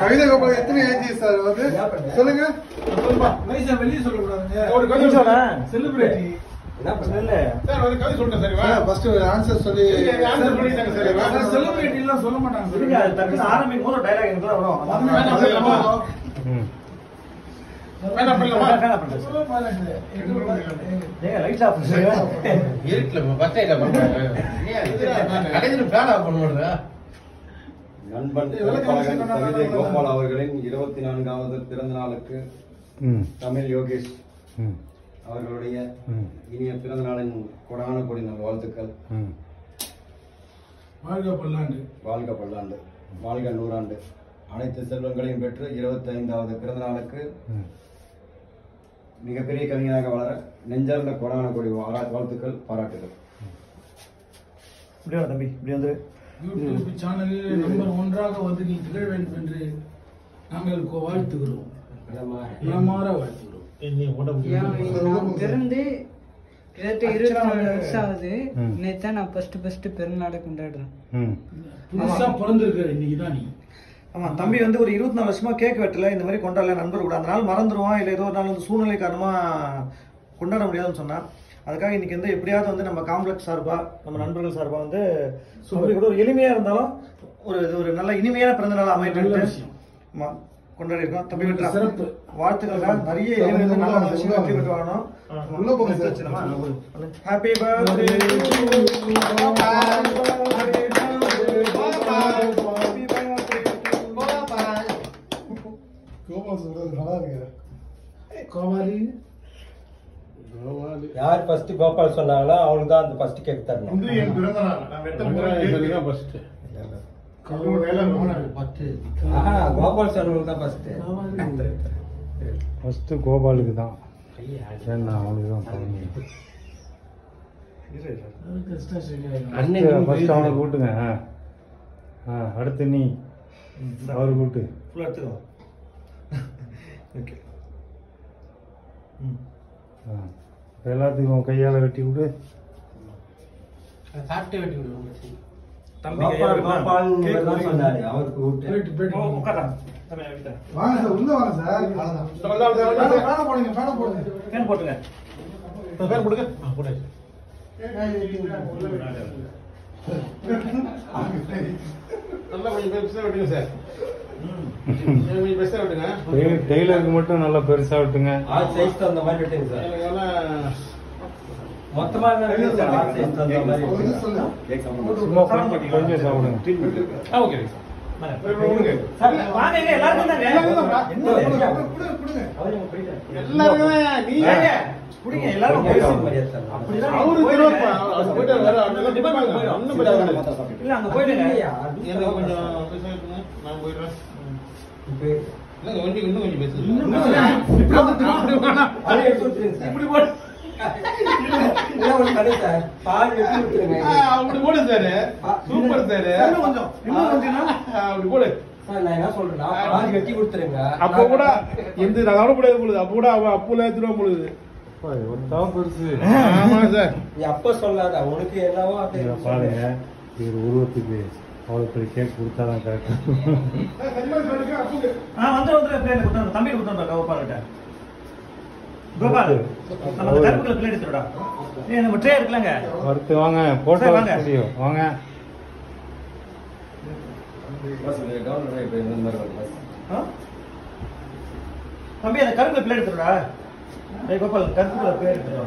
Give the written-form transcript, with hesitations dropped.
கவிதை கோபால் எத்தனை age sir வந்து சொல்லுங்க. வெளியே சொல்லக்கூடாதுங்க. செலிபிரிட்டி ஆன்சர் சொல்லி செலிபிரிட்டி எல்லாம் சொல்ல மாட்டாங்க. ஆரம்பிக்கும் போது டைலாக் வரும். நண்பன் கவிதை கோபால் அவர்களின் 24வது பிறந்த நாளுக்கு தமிழ் யோகேஷ் அவர்களுடைய இனிய பிறந்த நாளின் கொடான கொடி நல் வாழ்த்துக்கள். வாழ்க பல்லாண்டு, வாழ்க பல்லாண்டு, வாழ்க நூறாண்டு, அனைத்து செல்வங்களையும் பெற்று 25வது பிறந்த நாளுக்கு மிகப்பெரிய கவிஞராக வளர நெஞ்சார்ந்த கொடான கொடி வாழ்த்துக்கள், பாராட்டுகள். தம்பி இப்படி வந்து யூடியூப் சேனலில் நம்பர் 1ஆக வந்து நீ திகழ வேண்டும் என்று நாங்கள் வாழ்த்துகிறோம். வாழ்த்துகிறோம். பிறந்து 24 வருஷம் ஆகுது. நேற்று நான் ஃபர்ஸ்ட் பிறந்தநாளை கொண்டாடுறேன். புதுசா பிறந்திருக்கிற இன்னைக்குதான் நீ. ஆமா, தம்பி வந்து ஒரு 24 வருஷமா கேக் வெட்டல, இந்த மாதிரி கொண்டாடல நண்பர் கூட. அந்த நாள் மறந்துடுவான், இல்லை ஏதோ ஒரு நாள் வந்து சூழ்நிலை காரணமா கொண்டாட முடியாதுன்னு சொன்னான். அதுக்காக இன்னைக்கு வந்து எப்படியாவது வந்து நம்ம காம்ப்ளெக்ஸ் சார்பா, நம்ம நண்பர்கள் சார்பா வந்து கூட ஒரு எளிமையா இருந்தாலும் ஒரு நல்ல இனிமையான பிறந்த நாள் அமைட்டு கொண்டாடி இருக்கோம். தம்பி வெட்டா சிறப்பு வாழ்த்துக்கள். நிறைய இளைஞர்கள் நல்ல விஷயம் வெற்றி பெற்று வாங்கணும். Happy birthday Gopali. யார் ஃபர்ஸ்ட் கோபால் சொன்னாங்களோ அவங்களுக்கு தான் அந்த ஃபர்ஸ்ட் கேக் தரணும். இது என் பிறந்த நாள். நான் வெட்ட போறேன் ஃபர்ஸ்ட். கோபால் சொன்னவங்களுக்கு தான் ஃபர்ஸ்ட் கோபாலுக்கு தான். அவனுக்கு தான் ஃபர்ஸ்ட் அவனை கூட்டுங்க. அடுத்து நீ அவரு கூட்டு. எல்லாத்துக்கும் கையால வெட்டி விடு. சாப்பிட்டு வெட்டி விடுவோம். தம்பி சொன்னாரு அவருக்கு வாங்க சார், உள்ள வாங்க சார். ஃபேன் போடுங்க, ஃபேன் போடுங்க. ஃபேன் போட்டுங்க. ஃபேன் போடுங்க. நல்லா கொஞ்சம் பெருசா விட்டுங்க சார். கொஞ்சம் பெருசா விட்டுங்க. டெய்லருக்கு மட்டும் நல்லா பெருசா விட்டுங்க. சைஸ் அந்த மாதிரி விட்டுங்க சார். மொத்தமா கொஞ்சம் சாப்பிடுங்க. ஓகே சார் வாங்க எல்லாரும் தாங்க. எல்லாரும் நீ புடிங்க எல்லாரும் அப்படிதான் அவரு திருப்பா அவர் போய்ட்டு வர அதெல்லாம் டிபார்ட்மென்ட் போய் ஒண்ணும் பண்ணாத. இல்ல அங்க போய்டுங்க. எனக்கு கொஞ்சம் பேசுங்க. நான் போயிடுறேன். இல்ல இன்னும் கொஞ்சம் பேசுங்க. இப்படி போடு. அப்படி போடு சார். Super sir. கொஞ்சம் அப்படி போடு சார். நான் என்ன சொல்றேன்னா பாதி வெட்டி கொடுத்துருங்க. அப்ப கூட எந்த நான் முடியாது பொழுது அப்ப கூட அவ அப்புல ஏத்துறோம் பொழுது பெருசு. ஆமா சார். நீ அப்ப சொல்லாத உனக்கு என்னவோ பாருங்க. இது உருவத்துக்கு அவ்வளவு பெரிய கேக் கொடுத்தாதான் கரெக்ட். தம்பி கொடுத்தா கோபால்கிட்ட. கோபால் நம்ம கருப்புல பிளேட் எடுத்துடா. நம்ம ட்ரே இருக்குலங்க. அடுத்து வாங்க போட்டோ ஸ்டுடியோ வாங்க. தம்பி அந்த கருப்புல பிளேட் எடுத்துடா. கோபால் கருப்புல பிளேட் எடுத்துடா.